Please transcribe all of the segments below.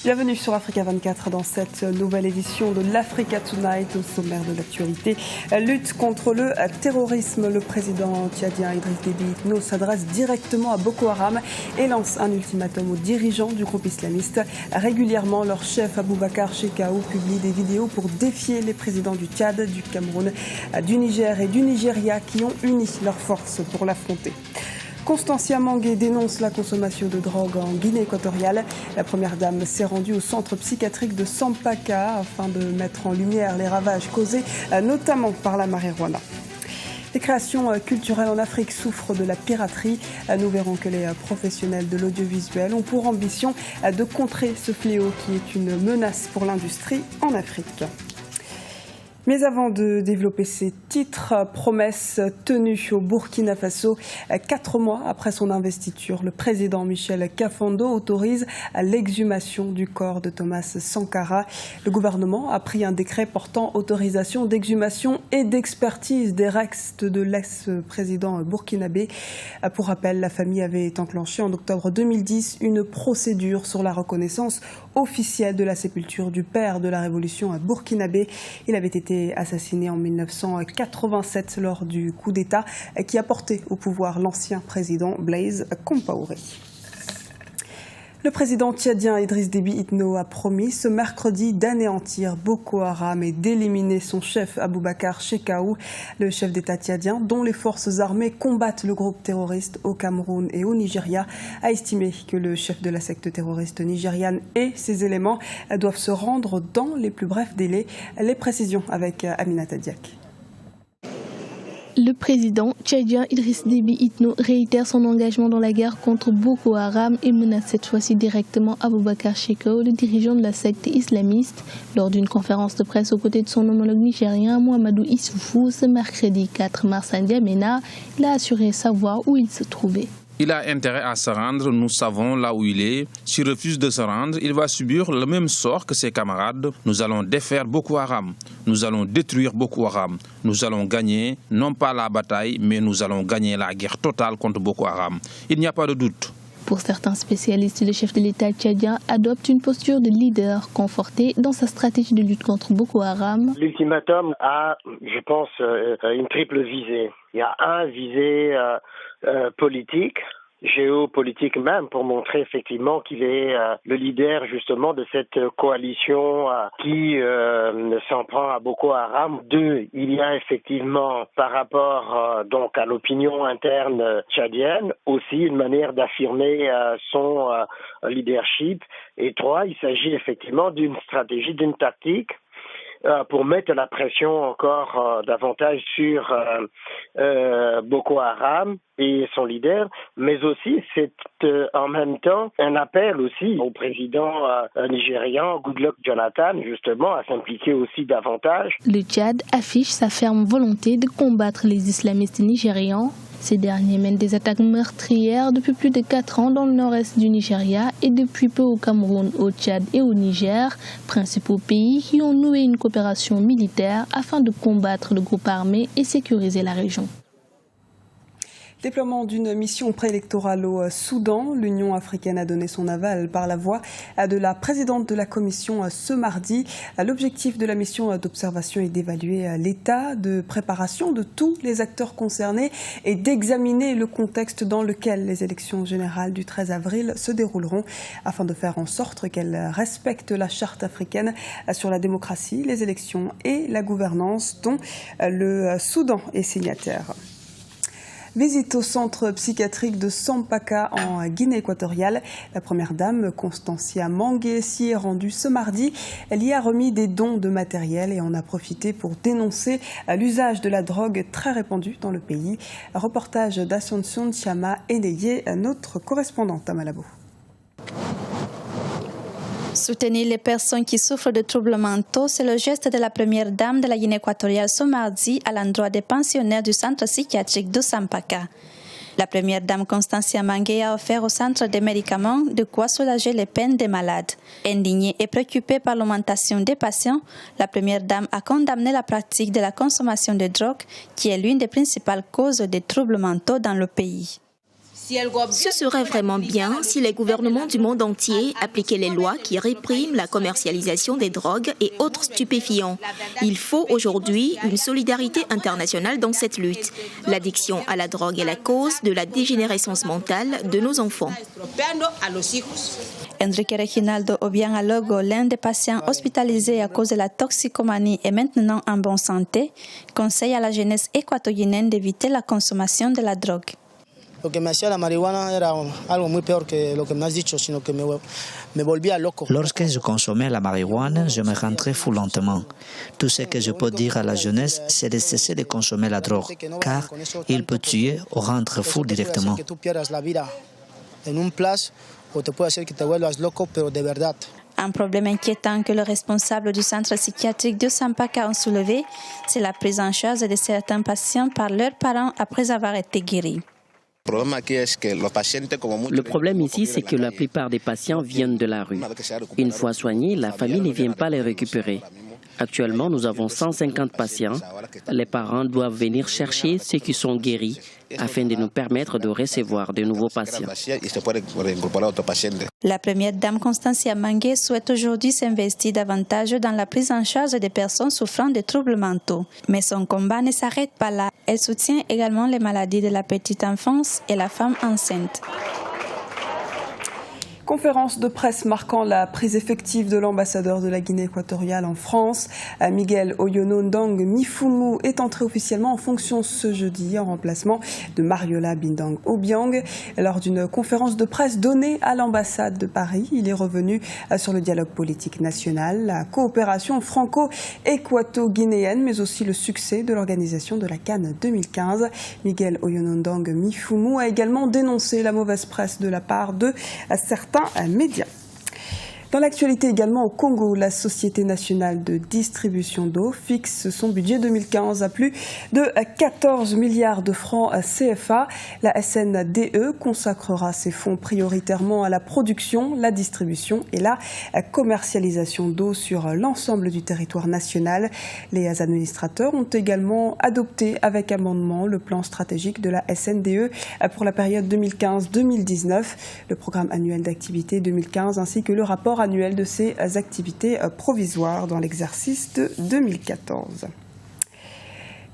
Bienvenue sur Africa 24 dans cette nouvelle édition de l'Africa Tonight. Au sommaire de l'actualité, lutte contre le terrorisme. Le président tchadien Idriss Déby Itno s'adresse directement à Boko Haram et lance un ultimatum aux dirigeants du groupe islamiste. Régulièrement, leur chef Aboubacar Shekau publie des vidéos pour défier les présidents du Tchad, du Cameroun, du Niger et du Nigeria qui ont uni leurs forces pour l'affronter. Constancia Mangué dénonce la consommation de drogue en Guinée équatoriale. La première dame s'est rendue au centre psychiatrique de Sampaka afin de mettre en lumière les ravages causés notamment par la marijuana. Les créations culturelles en Afrique souffrent de la piraterie. Nous verrons que les professionnels de l'audiovisuel ont pour ambition de contrer ce fléau qui est une menace pour l'industrie en Afrique. Mais avant de développer ces titres, promesses tenues au Burkina Faso, 4 mois après son investiture, le président Michel Kafando autorise l'exhumation du corps de Thomas Sankara. Le gouvernement a pris un décret portant autorisation d'exhumation et d'expertise des restes de l'ex-président burkinabé. Pour rappel, la famille avait enclenché en octobre 2010 une procédure sur la reconnaissance officielle de la sépulture du père de la révolution burkinabé. Il avait été assassiné en 1987 lors du coup d'État qui a porté au pouvoir l'ancien président Blaise Compaoré. Le président tchadien Idriss Déby Itno a promis ce mercredi d'anéantir Boko Haram et d'éliminer son chef Aboubacar Shekau. Le chef d'État tchadien, dont les forces armées combattent le groupe terroriste au Cameroun et au Nigeria, a estimé que le chef de la secte terroriste nigériane et ses éléments doivent se rendre dans les plus brefs délais. Les précisions avec Aminata Diak. Le président tchadien Idriss Déby Itno réitère son engagement dans la guerre contre Boko Haram et menace cette fois-ci directement Aboubacar Shekau, le dirigeant de la secte islamiste. Lors d'une conférence de presse aux côtés de son homologue nigérien Mohamedou Issoufou ce mercredi 4 mars à N'Djamena, il a assuré savoir où il se trouvait. Il a intérêt à se rendre, nous savons là où il est. S'il refuse de se rendre, il va subir le même sort que ses camarades. Nous allons défaire Boko Haram, nous allons détruire Boko Haram. Nous allons gagner, non pas la bataille, mais nous allons gagner la guerre totale contre Boko Haram. Il n'y a pas de doute. Pour certains spécialistes, le chef de l'État tchadien adopte une posture de leader conforté dans sa stratégie de lutte contre Boko Haram. L'ultimatum a, je pense, une triple visée. Il y a un visée politique, géopolitique même, pour montrer effectivement qu'il est le leader justement de cette coalition qui s'en prend à Boko Haram. 2, il y a effectivement par rapport donc à l'opinion interne tchadienne aussi une manière d'affirmer son leadership. Et 3, il s'agit effectivement d'une stratégie, d'une tactique pour mettre la pression encore davantage sur Boko Haram et son leader, mais aussi c'est en même temps un appel aussi au président nigérian Goodluck Jonathan justement à s'impliquer aussi davantage. Le Tchad affiche sa ferme volonté de combattre les islamistes nigérians. Ces derniers mènent des attaques meurtrières depuis plus de 4 ans dans le nord-est du Nigeria et depuis peu au Cameroun, au Tchad et au Niger, principaux pays qui ont noué une coopération militaire afin de combattre le groupe armé et sécuriser la région. Déploiement d'une mission préélectorale au Soudan. L'Union africaine a donné son aval par la voix de la présidente de la Commission ce mardi. L'objectif de la mission d'observation est d'évaluer l'état de préparation de tous les acteurs concernés et d'examiner le contexte dans lequel les élections générales du 13 avril se dérouleront afin de faire en sorte qu'elles respectent la charte africaine sur la démocratie, les élections et la gouvernance dont le Soudan est signataire. Visite au centre psychiatrique de Sampaka en Guinée équatoriale. La première dame, Constancia Mangué, s'y est rendue ce mardi. Elle y a remis des dons de matériel et en a profité pour dénoncer l'usage de la drogue très répandue dans le pays. Reportage d'Ascension Chama Eneye, notre correspondante à Malabo. Soutenir les personnes qui souffrent de troubles mentaux, c'est le geste de la première dame de la Guinée équatoriale ce mardi à l'endroit des pensionnaires du centre psychiatrique de Sampaka. La première dame Constancia Mangué a offert au centre des médicaments de quoi soulager les peines des malades. Indignée et préoccupée par l'augmentation des patients, la première dame a condamné la pratique de la consommation de drogue qui est l'une des principales causes des troubles mentaux dans le pays. Ce serait vraiment bien si les gouvernements du monde entier appliquaient les lois qui répriment la commercialisation des drogues et autres stupéfiants. Il faut aujourd'hui une solidarité internationale dans cette lutte. L'addiction à la drogue est la cause de la dégénérescence mentale de nos enfants. Enrique Reginaldo Obiang-Alogo, l'un des patients hospitalisés à cause de la toxicomanie et maintenant en bonne santé, conseille à la jeunesse équatorienne d'éviter la consommation de la drogue. Lorsque je consommais la marijuana, je me rendrais fou lentement. Tout ce que je peux dire à la jeunesse, c'est de cesser de consommer la drogue, car il peut tuer ou rendre fou directement. Un problème inquiétant que le responsable du centre psychiatrique de Sampaka a soulevé, c'est la prise en charge de certains patients par leurs parents après avoir été guéris. Le problème ici, c'est que la plupart des patients viennent de la rue. Une fois soignés, la famille ne vient pas les récupérer. Actuellement, nous avons 150 patients. Les parents doivent venir chercher ceux qui sont guéris afin de nous permettre de recevoir de nouveaux patients. La première dame Constancia Mangué souhaite aujourd'hui s'investir davantage dans la prise en charge des personnes souffrant de troubles mentaux. Mais son combat ne s'arrête pas là. Elle soutient également les maladies de la petite enfance et la femme enceinte. Conférence de presse marquant la prise effective de l'ambassadeur de la Guinée équatoriale en France. Miguel Oyono Ndong Mifumu est entré officiellement en fonction ce jeudi en remplacement de Mariola Bindang Obiang. Lors d'une conférence de presse donnée à l'ambassade de Paris, il est revenu sur le dialogue politique national, la coopération franco-équato-guinéenne, mais aussi le succès de l'organisation de la CAN 2015. Miguel Oyono Ndong Mifumu a également dénoncé la mauvaise presse de la part de certains médias. Dans l'actualité également au Congo, la Société nationale de distribution d'eau fixe son budget 2015 à plus de 14 milliards de francs CFA. La SNDE consacrera ses fonds prioritairement à la production, la distribution et la commercialisation d'eau sur l'ensemble du territoire national. Les administrateurs ont également adopté avec amendement le plan stratégique de la SNDE pour la période 2015-2019, le programme annuel d'activité 2015 ainsi que le rapport annuel de ces activités provisoires dans l'exercice de 2014.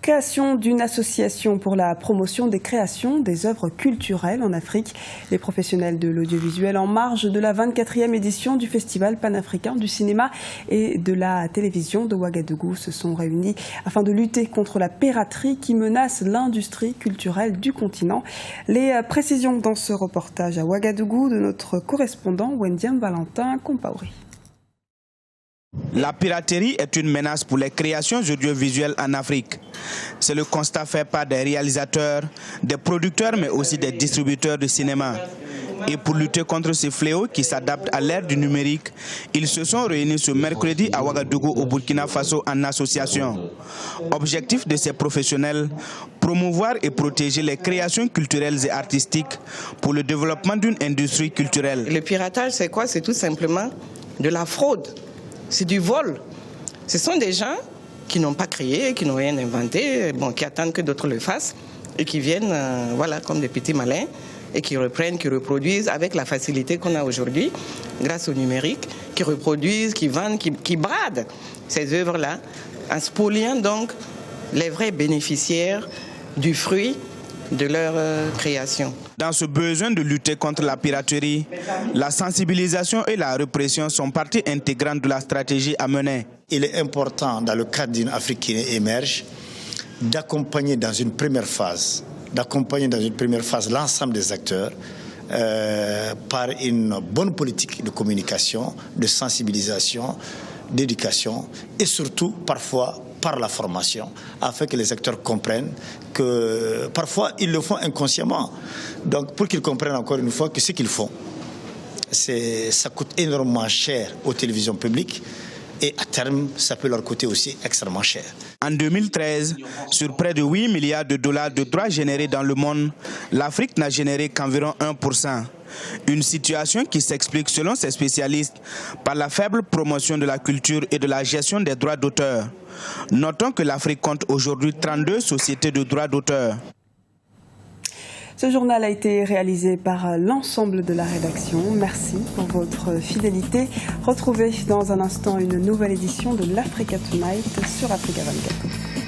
Création d'une association pour la promotion des créations des œuvres culturelles en Afrique. Les professionnels de l'audiovisuel en marge de la 24e édition du Festival panafricain du cinéma et de la télévision de Ouagadougou se sont réunis afin de lutter contre la piraterie qui menace l'industrie culturelle du continent. Les précisions dans ce reportage à Ouagadougou de notre correspondant Wendiam Valentin Compaoré. La piraterie est une menace pour les créations audiovisuelles en Afrique. C'est le constat fait par des réalisateurs, des producteurs mais aussi des distributeurs de cinéma. Et pour lutter contre ces fléaux qui s'adaptent à l'ère du numérique, ils se sont réunis ce mercredi à Ouagadougou au Burkina Faso en association. Objectif de ces professionnels, promouvoir et protéger les créations culturelles et artistiques pour le développement d'une industrie culturelle. Le piratage, c'est quoi? C'est tout simplement de la fraude. C'est du vol. Ce sont des gens qui n'ont pas créé, qui n'ont rien inventé, qui attendent que d'autres le fassent et qui viennent comme des petits malins et qui reprennent, qui reproduisent avec la facilité qu'on a aujourd'hui grâce au numérique, qui reproduisent, qui vendent, qui bradent ces œuvres-là en spoliant donc les vrais bénéficiaires du fruit de leur création. Dans ce besoin de lutter contre la piraterie, la sensibilisation et la répression sont partie intégrante de la stratégie à mener. Il est important, dans le cadre d'une Afrique qui émerge, d'accompagner dans une première phase l'ensemble des acteurs par une bonne politique de communication, de sensibilisation, d'éducation et surtout parfois par la formation, afin que les acteurs comprennent que parfois ils le font inconsciemment. Donc pour qu'ils comprennent encore une fois que ce qu'ils font, ça coûte énormément cher aux télévisions publiques et à terme, ça peut leur coûter aussi extrêmement cher. En 2013, sur près de 8 milliards de dollars de droits générés dans le monde, l'Afrique n'a généré qu'environ 1%. Une situation qui s'explique, selon ces spécialistes, par la faible promotion de la culture et de la gestion des droits d'auteur. Notons que l'Afrique compte aujourd'hui 32 sociétés de droits d'auteur. Ce journal a été réalisé par l'ensemble de la rédaction. Merci pour votre fidélité. Retrouvez dans un instant une nouvelle édition de l'Africa Tonight sur Africa 24.